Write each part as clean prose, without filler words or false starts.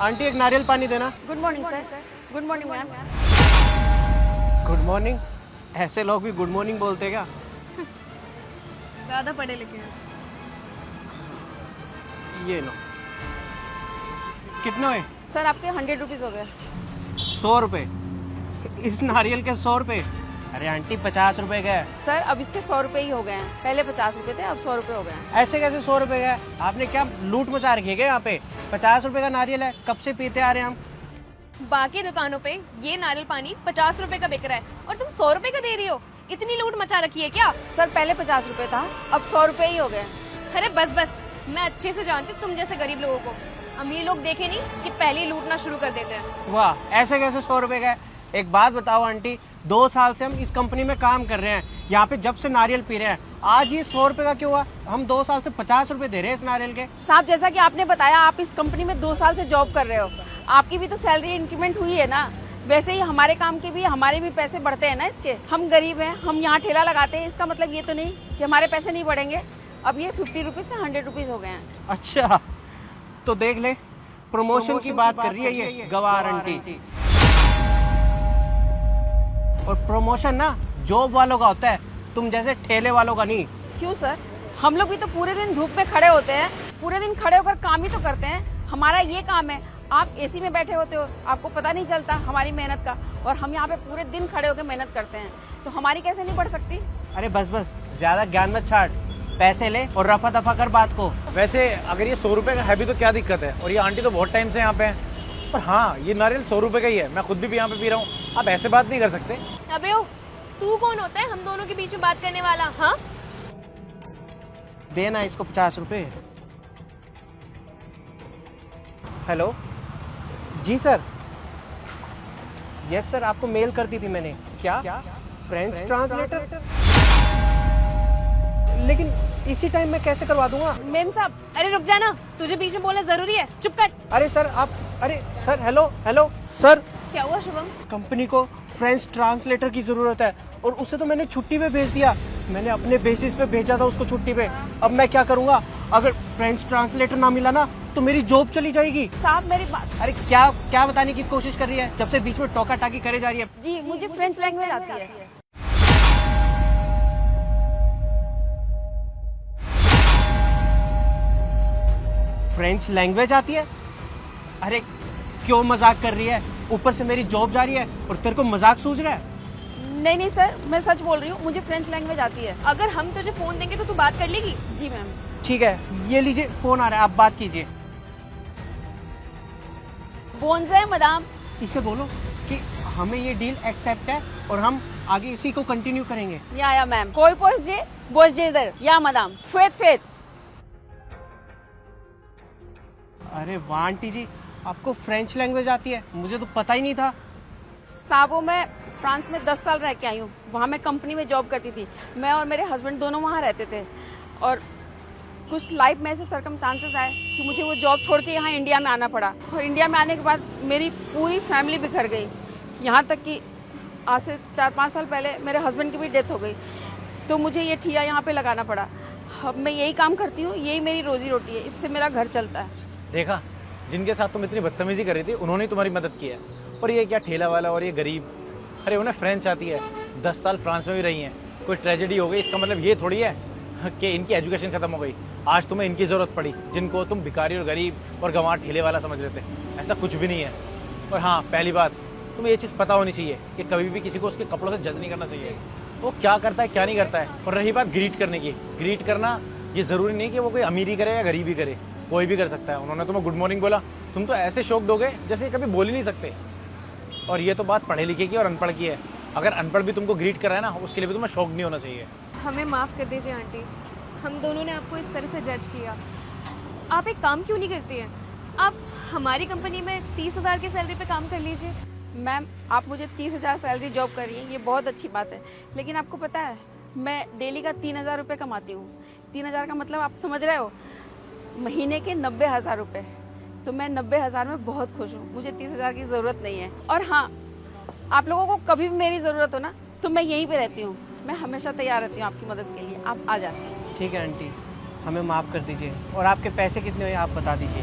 Aunty एक नारियल पानी देना। Good morning sir. Good morning ma'am. Good morning? ऐसे लोग भी गुड मॉर्निंग बोलते क्या? ज़्यादा पढ़े लिखे हैं। ये लो। कितने हुए? सर आपके 100 रुपीज़ हो गए। 100 रुपए? इस नारियल के 100 रुपए? अरे आंटी 50 रुपए का है। सर अब इसके 100 रुपए ही हो गए हैं, पहले 50 रुपए थे, अब 100 रुपए हो गए हैं। ऐसे कैसे 100 रुपए का है? आपने क्या लूट मचा रखी है क्या यहाँ पे? 50 रुपए का नारियल है, कब से पीते आ रहे हैं हम। बाकी दुकानों पे ये नारियल पानी 50 रुपए का बिक रहा है और तुम 100 रुपए का दे रही हो। इतनी लूट मचा रखी है क्या? सर पहले 50 रुपए था, अब 100 रुपए ही हो गए हैं। अरे बस बस, मैं अच्छे से जानती हूँ तुम जैसे गरीब लोगों को। अमीर लोग देखे नहीं कि पहले ही लूटना शुरू कर देते हैं। वाह, ऐसे कैसे 100 रुपए का है? एक बात बताओ आंटी, 2 साल से हम इस कंपनी में काम कर रहे हैं, यहाँ पे जब से नारियल पी रहे हैं, आज ये 100 रुपए का क्यों हुआ? हम 2 साल से 50 रुपए दे रहे हैं इस नारियल के। साहब जैसा कि आपने बताया, आप इस कंपनी में 2 साल से जॉब कर रहे हो, आपकी भी तो सैलरी इंक्रीमेंट हुई है ना। वैसे ही हमारे काम के भी, हमारे भी पैसे बढ़ते हैं ना इसके। हम गरीब हैं, हम यहाँ ठेला लगाते हैं, इसका मतलब ये तो नहीं कि हमारे पैसे नहीं बढ़ेंगे। अब ये 50 रुपीज़ से 100 रुपीज़ हो गए हैं। अच्छा, तो देख ले, प्रमोशन की बात कर रही है ये गवार आंटी। और प्रमोशन ना जॉब वालों का होता है, तुम जैसे ठेले वालों का नहीं। क्यों सर? हम लोग भी तो पूरे दिन धूप में खड़े होते हैं, पूरे दिन खड़े होकर काम ही तो करते हैं। हमारा ये काम है। आप एसी में बैठे होते हो, आपको पता नहीं चलता हमारी मेहनत का, और हम यहाँ पे पूरे दिन खड़े होकर मेहनत करते हैं, तो हमारी कैसे नहीं बढ़ सकती? अरे बस बस, ज्यादा ज्ञान मत छाट, पैसे ले और रफा दफा कर बात को। वैसे अगर ये 100 रुपए का है भी तो क्या दिक्कत है? और ये आंटी तो बहुत टाइम से यहाँ पे हैं। पर हाँ, ये नारियल 100 रुपए का ही है, मैं खुद भी यहाँ पे पी रहा हूँ। आप ऐसे बात नहीं कर सकते। अबे ओ, तू कौन होता है हम दोनों के बीच में बात करने वाला? हाँ, देना इसको 50 रुपए। हेलो जी सर। यस सर, आपको मेल कर दी थी मैंने। क्या फ्रेंच ट्रांसलेटर? लेकिन इसी टाइम मैं कैसे करवा दूंगा? मेम साहब, अरे रुक जा ना, तुझे बीच में बोलना जरूरी है? चुप कर। अरे सर आप, अरे सर, हेलो हेलो सर, क्या हुआ शुभम? कंपनी को फ्रेंच ट्रांसलेटर की जरूरत है और उसे तो मैंने छुट्टी पे भेज दिया। मैंने अपने बेसिस पे भेजा था उसको छुट्टी पे। अब मैं क्या करूंगा? अगर फ्रेंच ट्रांसलेटर ना मिला ना तो मेरी जॉब चली जाएगी। साहब मेरी बात। अरे क्या क्या बताने की कोशिश कर रही है जब से बीच में टोका टाकी करे जा रही है। जी मुझे फ्रेंच लैंग्वेज आती है। फ्रेंच लैंग्वेज आती है? अरे क्यों मजाक कर रही है? ऊपर से मेरी जॉब जा रही है और तेरे को मजाक सूझ रहा है? नहीं नहीं सर, मैं सच बोल रही हूँ, मुझे फ्रेंच लैंग्वेज आती है। अगर हम तुझे फोन देंगे तो तू बात कर लेगी? जी मैम। ठीक है, ये लीजिए फोन आ रहा है, आप बात कीजिए। बोनज़े मदाम। इसे बोलो कि हमें ये डील एक्सेप्ट है और हम आगे इसी को कंटिन्यू करेंगे। या मैम, कोई बोझ जे इधर, या मदाम, फेत। अरे वाह आंटी जी, आपको फ्रेंच लैंग्वेज आती है, मुझे तो पता ही नहीं था। साहब मैं फ्रांस में 10 साल रह के आई हूँ, वहाँ मैं कंपनी में जॉब करती थी। मैं और मेरे हस्बैंड दोनों वहाँ रहते थे, और कुछ लाइफ में ऐसे सर्कमस्टांसेस आए कि मुझे वो जॉब छोड़ के यहाँ इंडिया में आना पड़ा। और इंडिया में आने के बाद मेरी पूरी फैमिली बिखर गई, यहाँ तक कि आज से 4-5 साल पहले मेरे हस्बैंड की भी डेथ हो गई, तो मुझे ये ठिया यहाँ पे लगाना पड़ा। अब मैं यही काम करती हूँ, यही मेरी रोजी रोटी है, इससे मेरा घर चलता है। देखा, जिनके साथ तुम इतनी बदतमीजी कर रही थी उन्होंने ही तुम्हारी मदद की है। और ये क्या ठेला वाला और ये गरीब, अरे उन्हें फ्रेंच आती है, 10 साल फ्रांस में भी रही हैं, कोई ट्रेजेडी हो गई इसका मतलब ये थोड़ी है कि इनकी एजुकेशन खत्म हो गई। आज तुम्हें इनकी ज़रूरत पड़ी, जिनको तुम भिखारी और गरीब और गंवार ठेले वाला समझ रहे थे। ऐसा कुछ भी नहीं है। और हाँ, पहली बात, तुम्हें ये चीज़ पता होनी चाहिए कि कभी भी किसी को उसके कपड़ों से जज नहीं करना चाहिए, वो क्या करता है क्या नहीं करता है। और रही बात ग्रीट करने की, ग्रीट करना ये ज़रूरी नहीं कि वो कोई अमीरी करे या गरीबी करे, कोई भी कर सकता है। उन्होंने तुम्हें गुड मॉर्निंग बोला, तुम तो ऐसे शौक दोगे जैसे कभी बोल ही नहीं सकते। और ये तो बात पढ़े लिखे की और अनपढ़ की है। अगर अनपढ़ भी तुमको ग्रीट करा है ना, उसके लिए भी तुम्हें शौक नहीं होना चाहिए। हमें माफ़ कर दीजिए आंटी, हम दोनों ने आपको इस तरह से जज किया। आप एक काम क्यों नहीं करती हैं? आप हमारी कंपनी में 30,000 की सैलरी पे काम कर लीजिए। मैम आप मुझे 30,000 सैलरी जॉब कर रही है, ये बहुत अच्छी बात है, लेकिन आपको पता है मैं डेली का 3,000 रुपये कमाती हूँ। 3,000 का मतलब आप समझ रहे हो, महीने के 90,000 रुपये। तो मैं 90,000 में बहुत खुश हूँ, मुझे 30,000 की ज़रूरत नहीं है। और हाँ, आप लोगों को कभी भी मेरी ज़रूरत हो ना तो मैं यहीं पे रहती हूँ, मैं हमेशा तैयार रहती हूँ आपकी मदद के लिए, आप आ जाते। ठीक है आंटी, हमें माफ़ कर दीजिए। और आपके पैसे कितने हुए आप बता दीजिए।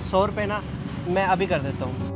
100 रुपये ना? मैं अभी कर देता हूँ।